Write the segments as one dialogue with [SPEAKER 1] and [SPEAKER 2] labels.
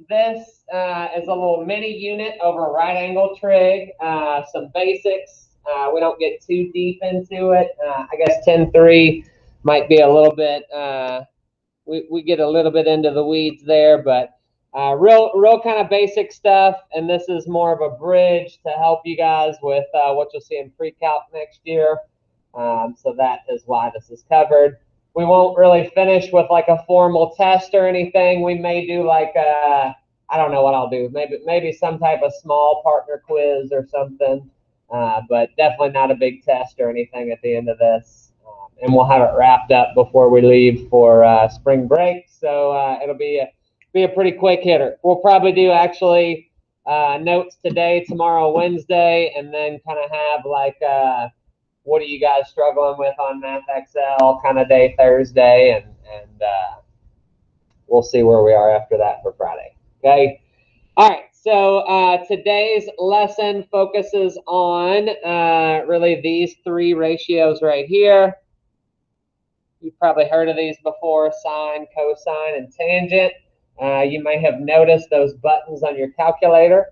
[SPEAKER 1] This is a little mini unit over right angle trig, some basics. We don't get too deep into it. I guess 10.3 might be a little bit, we get a little bit into the weeds there, but real kind of basic stuff. And this is more of a bridge to help you guys with what you'll see in pre-calc next year. So that is why this is covered. We won't really finish with like a formal test or anything. We may do like I don't know what I'll do. Maybe some type of small partner quiz or something, but definitely not a big test or anything at the end of this. And we'll have it wrapped up before we leave for spring break. So it'll be a pretty quick hitter. We'll probably do actually notes today, tomorrow, Wednesday, and then kind of have like what are you guys struggling with on Math Excel kind of day Thursday, and we'll see where we are after that for Friday. Okay. All right. So today's lesson focuses on really these three ratios right here. You've probably heard of these before: sine, cosine, and tangent. You may have noticed those buttons on your calculator.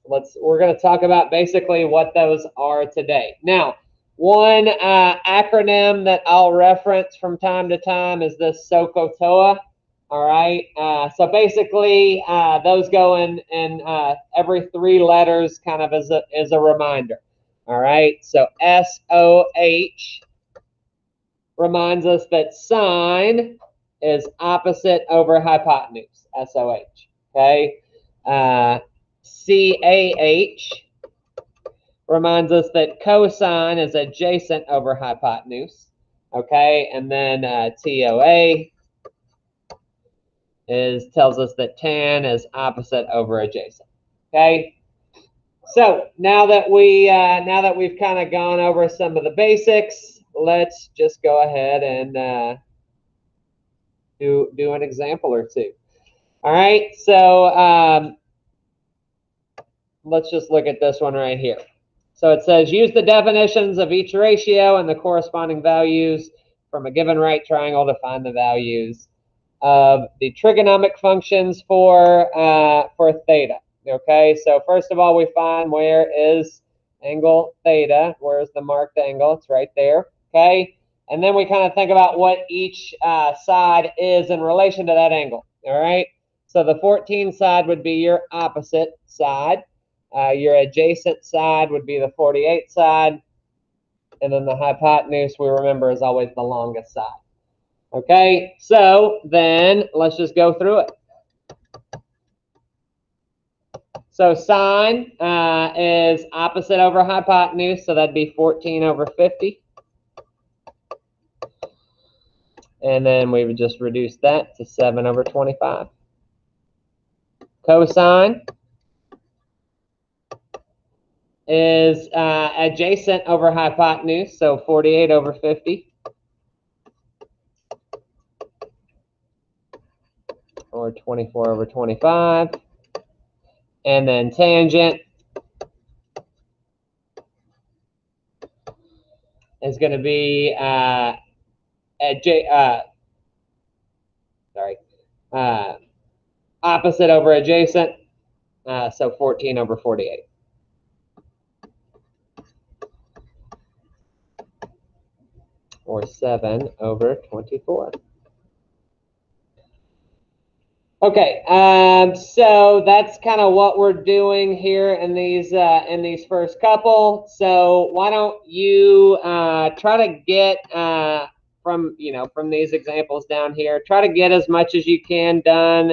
[SPEAKER 1] We're going to talk about basically what those are today. Now, one acronym that I'll reference from time to time is this SOHCAHTOA. All right. So basically, those go in every three letters, kind of as a reminder. All right. So SOH reminds us that sine is opposite over hypotenuse. SOH. Okay. CAH reminds us that cosine is adjacent over hypotenuse. Okay, and then TOA tells us that tan is opposite over adjacent. Okay, so now that we've kind of gone over some of the basics, let's just go ahead and do an example or two. All right, so let's just look at this one right here. So it says, use the definitions of each ratio and the corresponding values from a given right triangle to find the values of the trigonometric functions for theta. Okay, so first of all, we find where is angle theta. Where's the marked angle? It's right there. Okay, and then we kind of think about what each side is in relation to that angle. All right, so the 14 side would be your opposite side. Your adjacent side would be the 48 side. And then the hypotenuse, we remember, is always the longest side. Okay, so then let's just go through it. So sine is opposite over hypotenuse, so that'd be 14 over 50. And then we would just reduce that to 7 over 25. Cosine is adjacent over hypotenuse, so 48 over 50. Or 24 over 25. And then tangent is going to be opposite over adjacent, so 14 over 48. Or 7 over 24. Okay, so that's kind of what we're doing here in these first couple. So why don't you try to get from these examples down here, try to get as much as you can done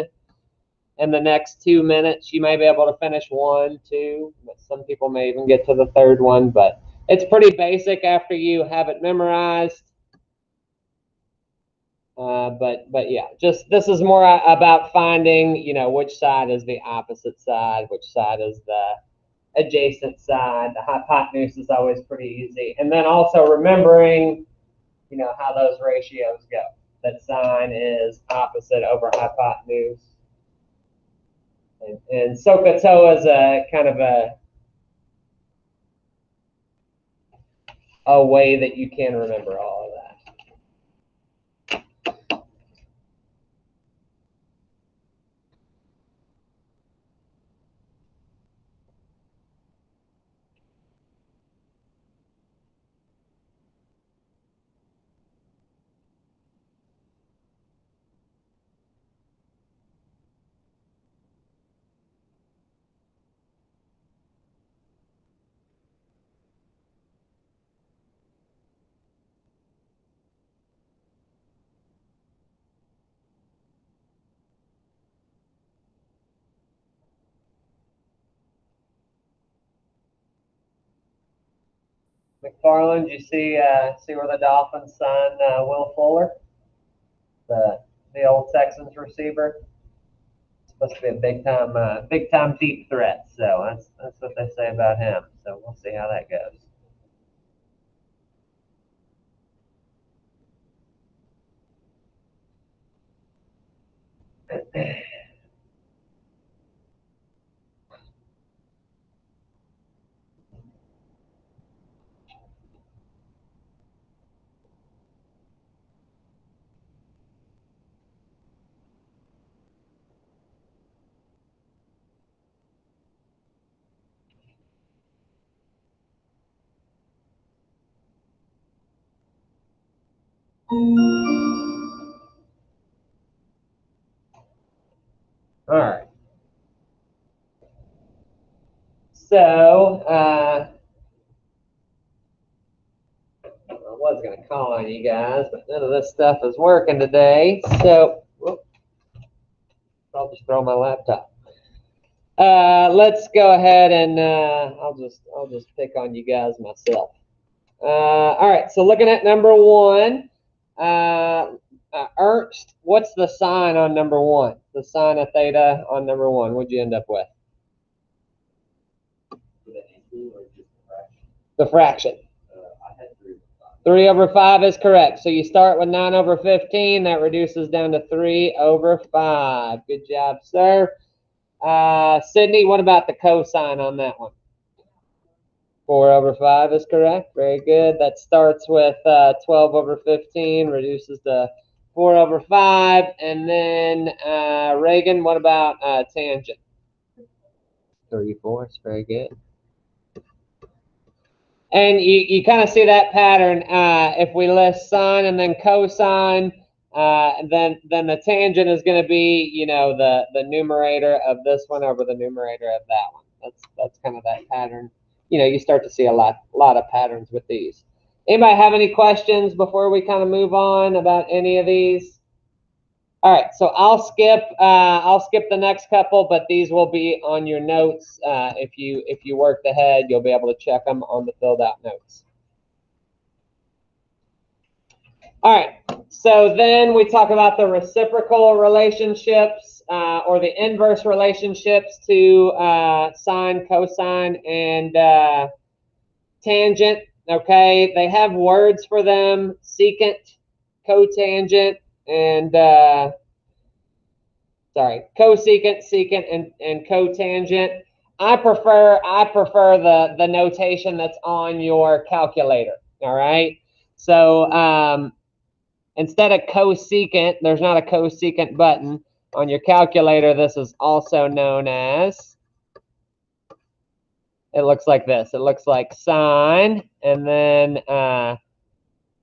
[SPEAKER 1] in the next 2 minutes. You may be able to finish 1, 2. Some people may even get to the third one, but it's pretty basic after you have it memorized. But yeah, just this is more about finding, which side is the opposite side, which side is the adjacent side. The hypotenuse is always pretty easy. And then also remembering, how those ratios go. That sine is opposite over hypotenuse. And SOHCAHTOA is a kind of a way that you can remember all of that. McFarland, you see where the Dolphins signed Will Fuller, the old Texans receiver? Supposed to be a big time deep threat. So that's what they say about him. So we'll see how that goes. All right. So I was going to call on you guys, but none of this stuff is working today. So I'll just throw my laptop. Let's go ahead and I'll just pick on you guys myself. All right. So looking at number one, Ernst, what's the sign on number one? The sign of theta on number one. What'd you end up with? The fraction. 3 over 5 is correct. So you start with 9 over 15. That reduces down to 3 over 5. Good job, sir. Sydney, what about the cosine on that one? 4 over 5 is correct. Very good. That starts with 12 over 15, reduces to 4 over 5. And then Reagan, what about tangent? 3/4. Very good. And you kind of see that pattern. If we list sine and then cosine, then the tangent is going to be, the numerator of this one over the numerator of that one. That's kind of that pattern. You start to see a lot of patterns with these. Anybody have any questions before we kind of move on about any of these? All right, so I'll skip the next couple, but these will be on your notes. If you worked ahead, you'll be able to check them on the filled out notes. All right, so then we talk about the reciprocal relationships or the inverse relationships to sine, cosine, and tangent. Okay, they have words for them: secant, cotangent, and cosecant, secant, and cotangent. I prefer the notation that's on your calculator. All right, so instead of cosecant, there's not a cosecant button on your calculator. This is also known as, it looks like this. It looks like sine and then to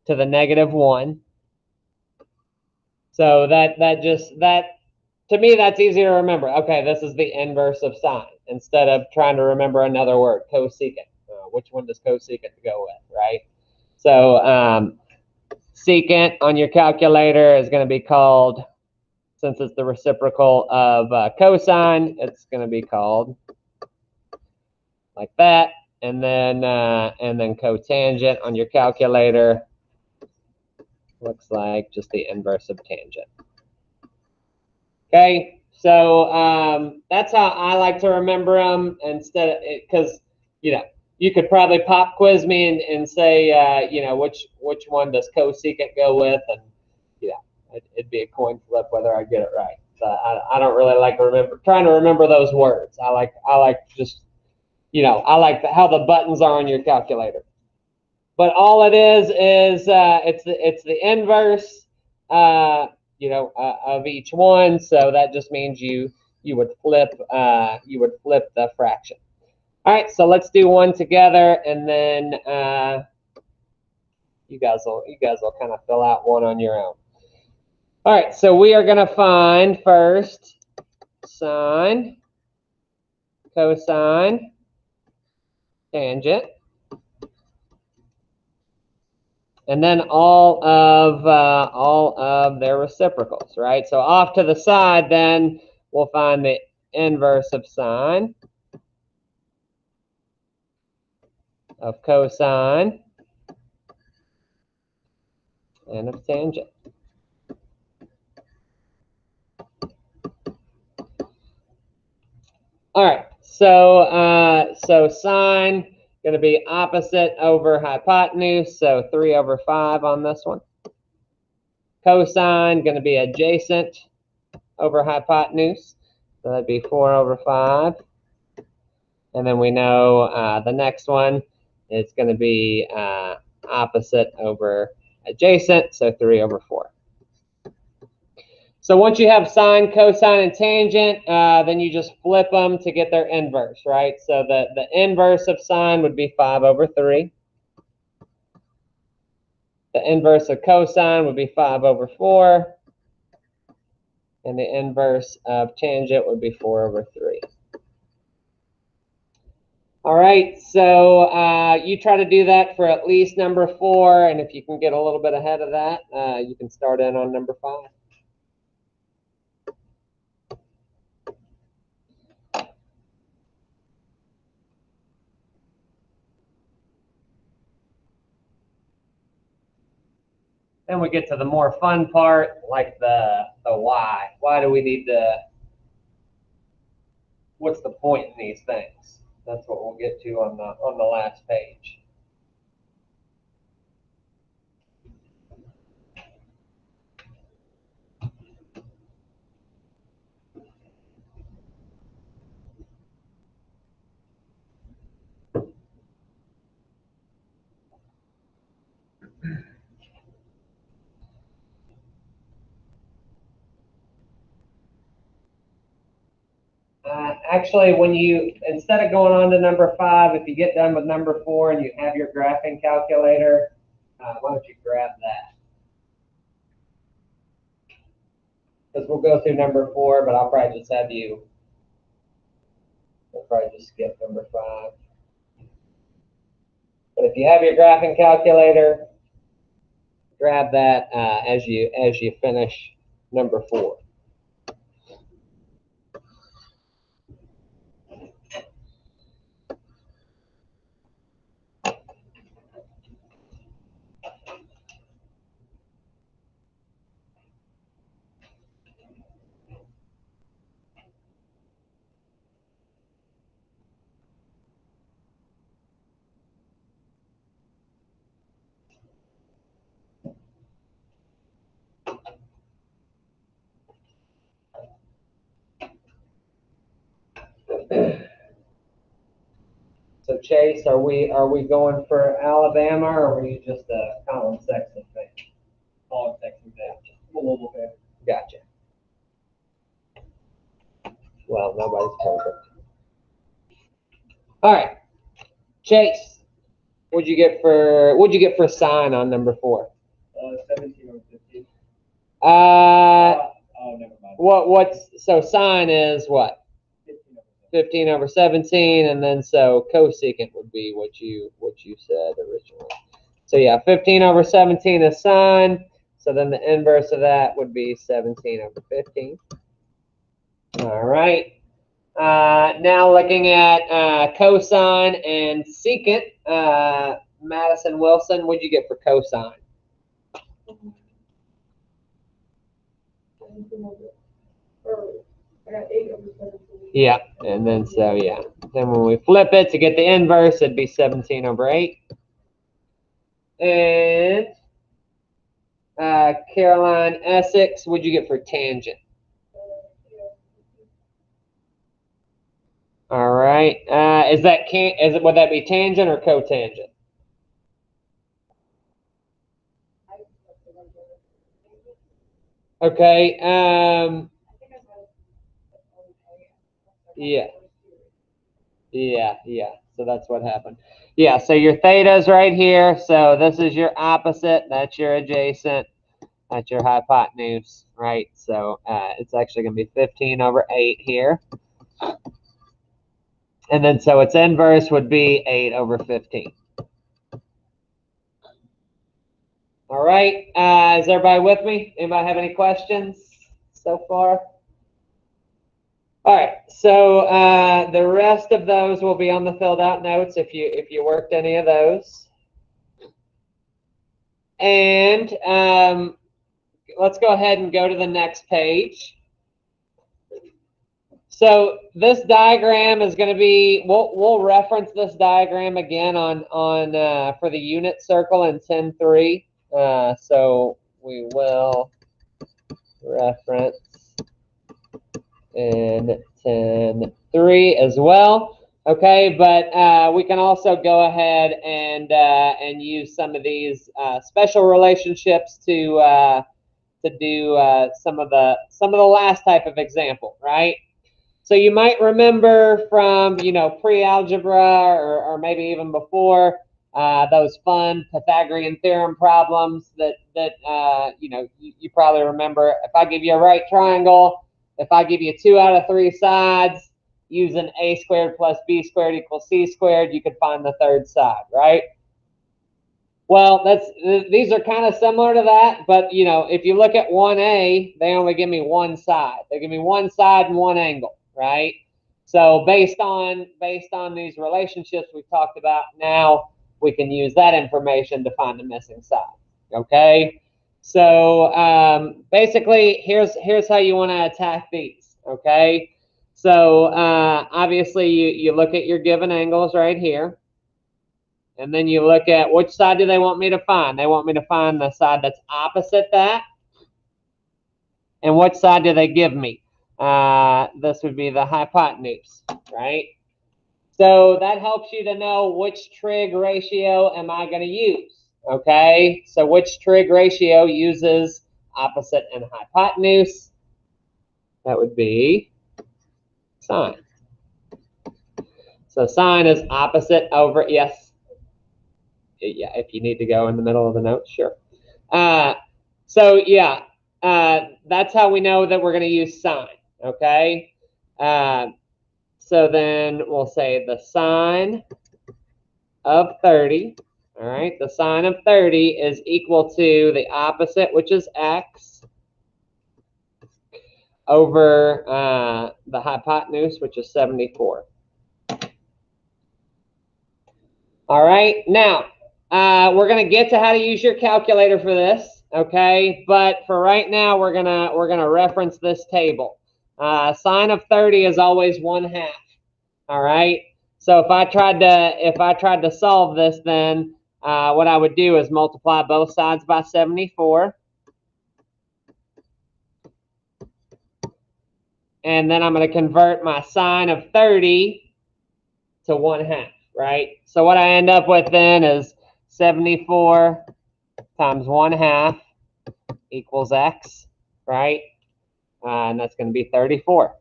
[SPEAKER 1] the -1. So that to me, that's easy to remember. Okay, this is the inverse of sine, instead of trying to remember another word, cosecant. Which one does cosecant go with, right? So secant on your calculator is going to be called, since it's the reciprocal of cosine, it's going to be called like that. And then cotangent on your calculator looks like just the inverse of tangent. Okay, so that's how I like to remember them, instead of, because you could probably pop quiz me and say which one does cosecant go with, and it'd be a coin flip whether I get it right. So I don't really like trying to remember those words. I like just I like how the buttons are on your calculator. But all it is it's the inverse of each one. So that just means you would flip the fraction. All right, so let's do one together, and then you guys will kind of fill out one on your own. All right, so we are going to find first sine, cosine, tangent, and then all of their reciprocals, right? So off to the side, then we'll find the inverse of sine, of cosine, and of tangent. All right, so sine going to be opposite over hypotenuse, so 3 over 5 on this one. Cosine going to be adjacent over hypotenuse, so that'd be 4 over 5. And then we know the next one is going to be opposite over adjacent, so 3 over 4. So once you have sine, cosine, and tangent, then you just flip them to get their inverse, right? So the inverse of sine would be 5 over 3. The inverse of cosine would be 5 over 4. And the inverse of tangent would be 4 over 3. All right, so you try to do that for at least number 4, and if you can get a little bit ahead of that, you can start in on number 5. Then we get to the more fun part, like the why. Why do we need to, what's the point in these things? That's what we'll get to on the last page. Actually, when you, instead of going on to number 5, if you get done with number 4 and you have your graphing calculator, why don't you grab that? Because we'll go through number 4, but I'll probably just have you, we'll probably just skip number 5. But if you have your graphing calculator, grab that as you finish number 4. So Chase, are we going for Alabama, or were you just a column section thing? Column section thing. Louisville fan. Gotcha. Well, nobody's perfect. All right, Chase, what'd you get for sine on number 4?
[SPEAKER 2] 17 over 15.
[SPEAKER 1] Oh,
[SPEAKER 2] Never mind.
[SPEAKER 1] What's so sine is what? 15 over 17, and then so cosecant would be what you said originally. So yeah, 15 over 17 is sine. So then the inverse of that would be 17 over 15. All right. Now looking at cosine and secant, Madison Wilson, what'd you get for cosine?
[SPEAKER 2] I got 8 over 17.
[SPEAKER 1] Yeah, and then so yeah. Then when we flip it to get the inverse, it'd be 17 over 8. And Caroline Essex, what'd you get for tangent? All right. Would that be tangent or cotangent? Okay. Yeah. So that's what happened. Yeah, so your theta's right here. So this is your opposite. That's your adjacent. That's your hypotenuse, right? So it's actually going to be 15 over 8 here. And then so its inverse would be 8 over 15. All right. Is everybody with me? Anybody have any questions so far? All right. So the rest of those will be on the filled out notes if you worked any of those. And let's go ahead and go to the next page. So this diagram is going to be, we'll reference this diagram again on for the unit circle in 10.3. So we will reference in 10.3 as well. Okay, but we can also go ahead and use some of these special relationships to do some of the last type of example, right? So you might remember from, you know, pre-algebra or maybe even before, those fun Pythagorean theorem problems that you know, you probably remember. If I give you a right triangle, if I give you 2 out of 3 sides, using a squared plus b squared equals c squared, you could find the third side, right? Well, these are kind of similar to that, but you know, if you look at 1a, they only give me one side. They give me one side and one angle, right? So based on these relationships we've talked about, now we can use that information to find the missing side. Okay. So basically, here's how you want to attack these. Okay. So obviously, you look at your given angles right here. And then you look at which side do they want me to find? They want me to find the side that's opposite that. And which side do they give me? This would be the hypotenuse, right? So that helps you to know which trig ratio am I going to use, okay? So which trig ratio uses opposite and hypotenuse? That would be sine. So sine is opposite over, yes. Yeah, if you need to go in the middle of the notes, sure. So yeah, that's how we know that we're going to use sine, okay? So then we'll say the sine of 30, all right? The sine of 30 is equal to the opposite, which is x, over the hypotenuse, which is 74. All right, now, we're going to get to how to use your calculator for this, okay? But for right now, we're gonna reference this table. Sine of 30 is always 1/2. All right. So if I tried to solve this, then what I would do is multiply both sides by 74, and then I'm going to convert my sine of 30 to 1/2. Right. So what I end up with then is 74 times 1/2 equals x, right? And that's going to be 34.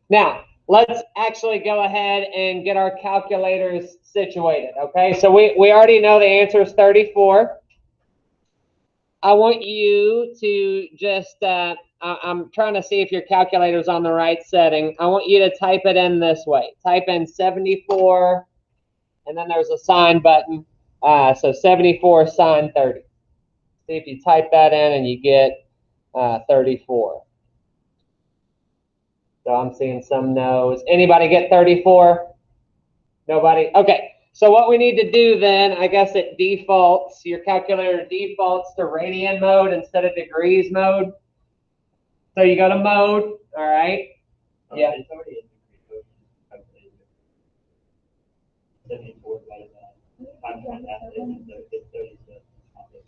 [SPEAKER 1] Now, let's actually go ahead and get our calculators situated, okay? So we already know the answer is 34. I want you to just, I'm trying to see if your calculator's on the right setting. I want you to type it in this way. Type in 74, and then there's a sign button. So 74 sine 30. See if you type that in and you get 34. So I'm seeing some no's. Anybody get 34? Nobody? Okay. So what we need to do then, I guess it defaults, your calculator defaults to radian mode instead of degrees mode. So you go to mode, all right? Yeah.
[SPEAKER 2] It's already in degree code.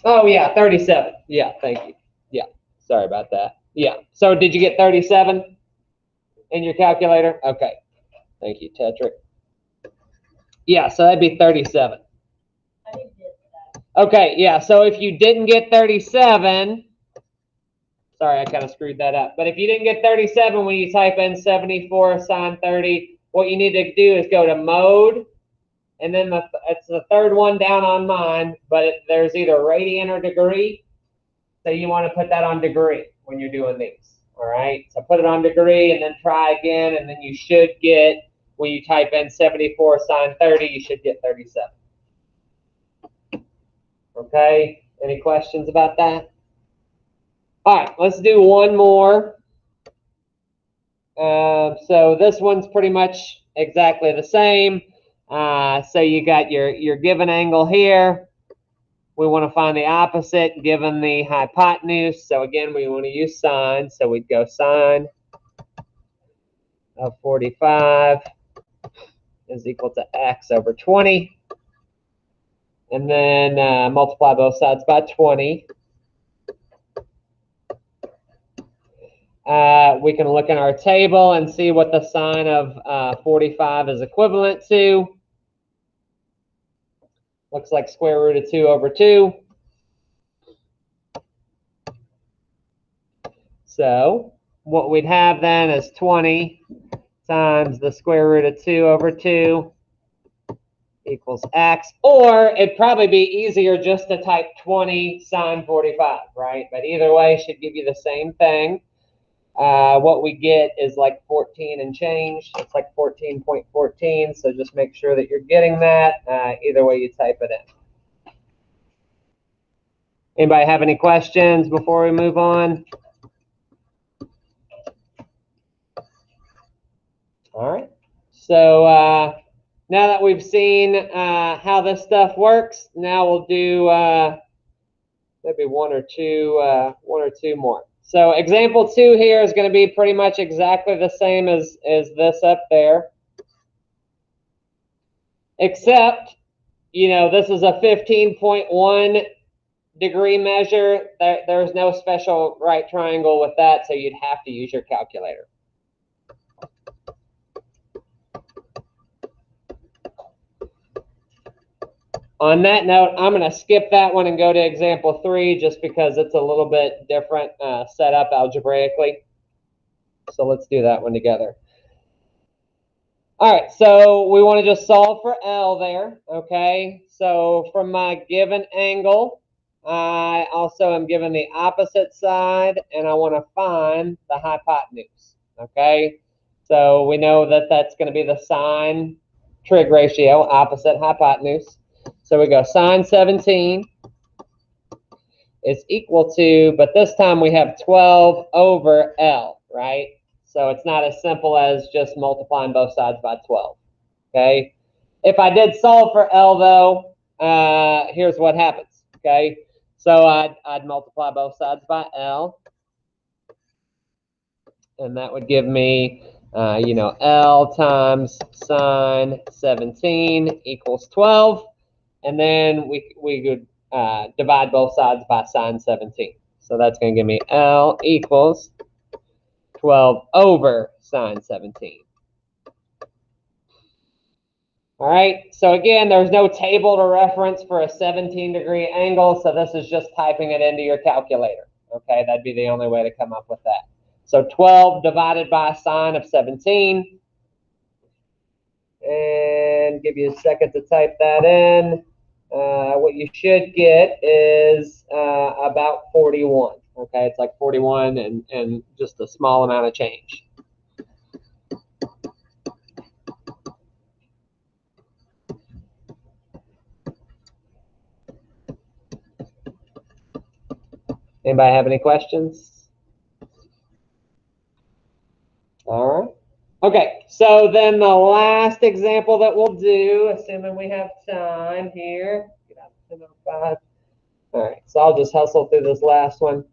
[SPEAKER 1] Oh, yeah, 37. Yeah, thank you. Yeah, sorry about that. Yeah. So did you get 37 in your calculator? Okay. Thank you, Tetrick. Yeah, so that'd be 37. Okay, yeah, so if you didn't get 37, sorry, I kind of screwed that up. But if you didn't get 37 when you type in 74 sine 30, what you need to do is go to mode, and then it's the third one down on mine, but there's either radian or degree. So you want to put that on degree when you're doing these, all right? So put it on degree and then try again, and then you should get, when you type in 74 sine 30, you should get 37. Okay, any questions about that? All right, let's do one more. So this one's pretty much exactly the same. So you got your given angle here. We want to find the opposite given the hypotenuse. So again, we want to use sine. So we'd go sine of 45 is equal to x over 20. And then multiply both sides by 20. We can look in our table and see what the sine of 45 is equivalent to. Looks like square root of 2 over 2. So what we'd have then is 20 times the square root of 2 over 2 equals x. Or it'd probably be easier just to type 20 sine 45, right? But either way should give you the same thing. What we get is like 14 and change. It's like 14.14. So just make sure that you're getting that. Either way you type it in. Anybody have any questions before we move on? All right. So now that we've seen how this stuff works, now we'll do maybe one or two more. So example 2 here is going to be pretty much exactly the same as this up there, except, you know, this is a 15.1 degree measure. There's no special right triangle with that, so you'd have to use your calculator. On that note, I'm going to skip that one and go to example 3 just because it's a little bit different setup algebraically. So let's do that one together. All right, so we want to just solve for L there, okay? So from my given angle, I also am given the opposite side, and I want to find the hypotenuse, okay? So we know that that's going to be the sine trig ratio, opposite hypotenuse. So we go sine 17 is equal to, but this time we have 12 over L, right? So it's not as simple as just multiplying both sides by 12, okay? If I did solve for L, though, here's what happens, okay? So I'd multiply both sides by L, and that would give me, you know, L times sine 17 equals 12. And then we could divide both sides by sine 17. So that's going to give me L equals 12 over sine 17. All right, so again, there's no table to reference for a 17-degree angle, so this is just typing it into your calculator. Okay, that'd be the only way to come up with that. So 12 divided by sine of 17. And give you a second to type that in. What you should get is about 41. Okay, it's like 41 and just a small amount of change. Anybody have any questions? All right. Okay, so then the last example that we'll do, assuming we have time here. Get out to 10:05. All right, so I'll just hustle through this last one.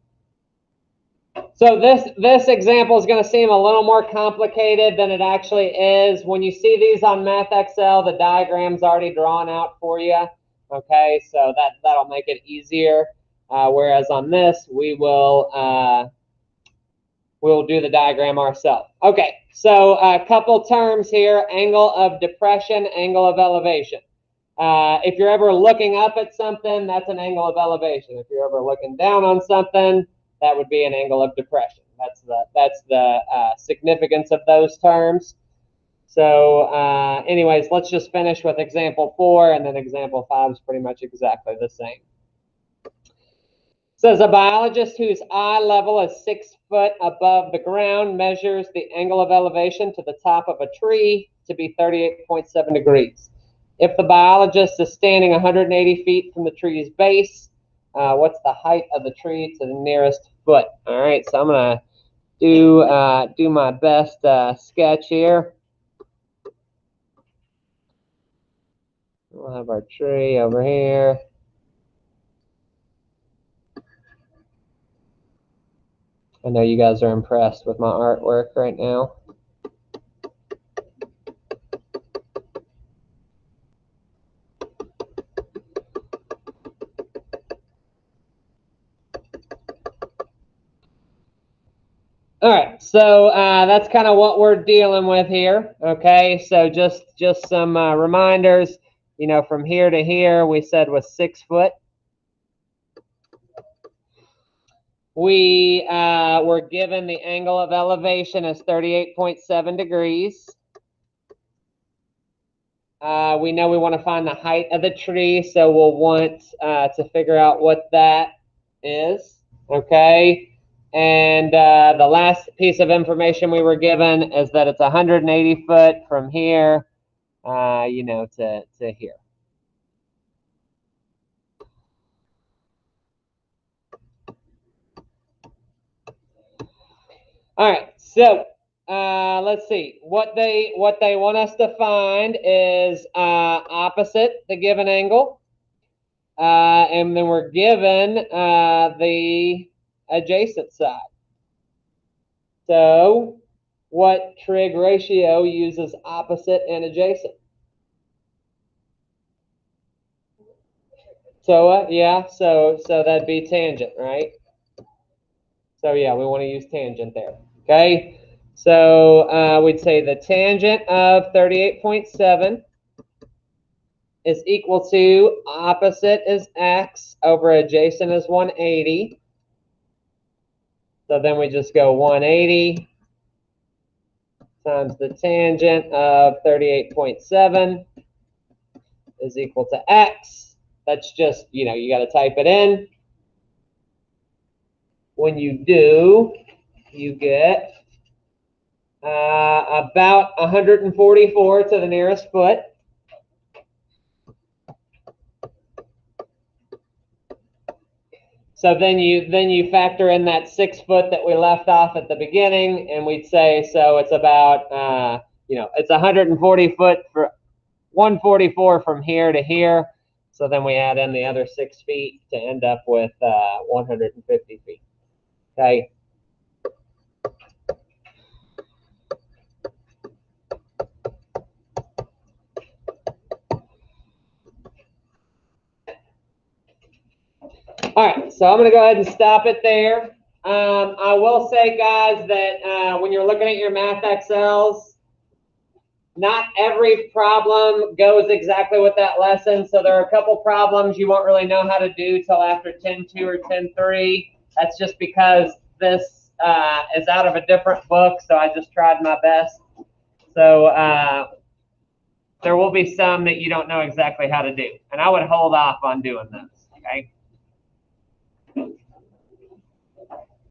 [SPEAKER 1] So this example is going to seem a little more complicated than it actually is. When you see these on MathXL, the diagram's already drawn out for you. Okay, so that'll make it easier. Whereas on this, we'll do the diagram ourselves. Okay, so a couple terms here: angle of depression, angle of elevation. If you're ever looking up at something, that's an angle of elevation. If you're ever looking down on something, that would be an angle of depression. That's the significance of those terms. So anyways, let's just finish with example 4, and then example 5 is pretty much exactly the same. It says a biologist whose eye level is 6 foot above the ground measures the angle of elevation to the top of a tree to be 38.7 degrees. If the biologist is standing 180 feet from the tree's base, what's the height of the tree to the nearest foot? All right, so I'm going to do my best sketch here. We'll have our tree over here. I know you guys are impressed with my artwork right now. All right, so that's kind of what we're dealing with here. Okay, so just some reminders. You know, from here to here, we said was 6 foot. We were given the angle of elevation as 38.7 degrees. We know we want to find the height of the tree, so we'll want to figure out what that is. Okay. And the last piece of information we were given is that it's 180 foot from here, you know, to here. All right, so let's see. What they want us to find is opposite the given angle, and then we're given the adjacent side. So what trig ratio uses opposite and adjacent? So yeah, so that'd be tangent, right? So yeah, we want to use tangent there. Okay, so we'd say the tangent of 38.7 is equal to opposite is x over adjacent is 180. So then we just go 180 times the tangent of 38.7 is equal to x. That's just, you know, you got to type it in. When you do, you get about 144 to the nearest foot. So then you factor in that 6 foot that we left off at the beginning, and we'd say, so it's about, you know, it's 140 foot for 144 from here to here. So then we add in the other 6 feet to end up with 150 feet. Okay. All right, so I'm going to go ahead and stop it there. I will say, guys, that when you're looking at your math Excels, not every problem goes exactly with that lesson. So there are a couple problems you won't really know how to do till after 10.2 or 10.3. That's just because this is out of a different book, so I just tried my best. So there will be some that you don't know exactly how to do, and I would hold off on doing those, okay?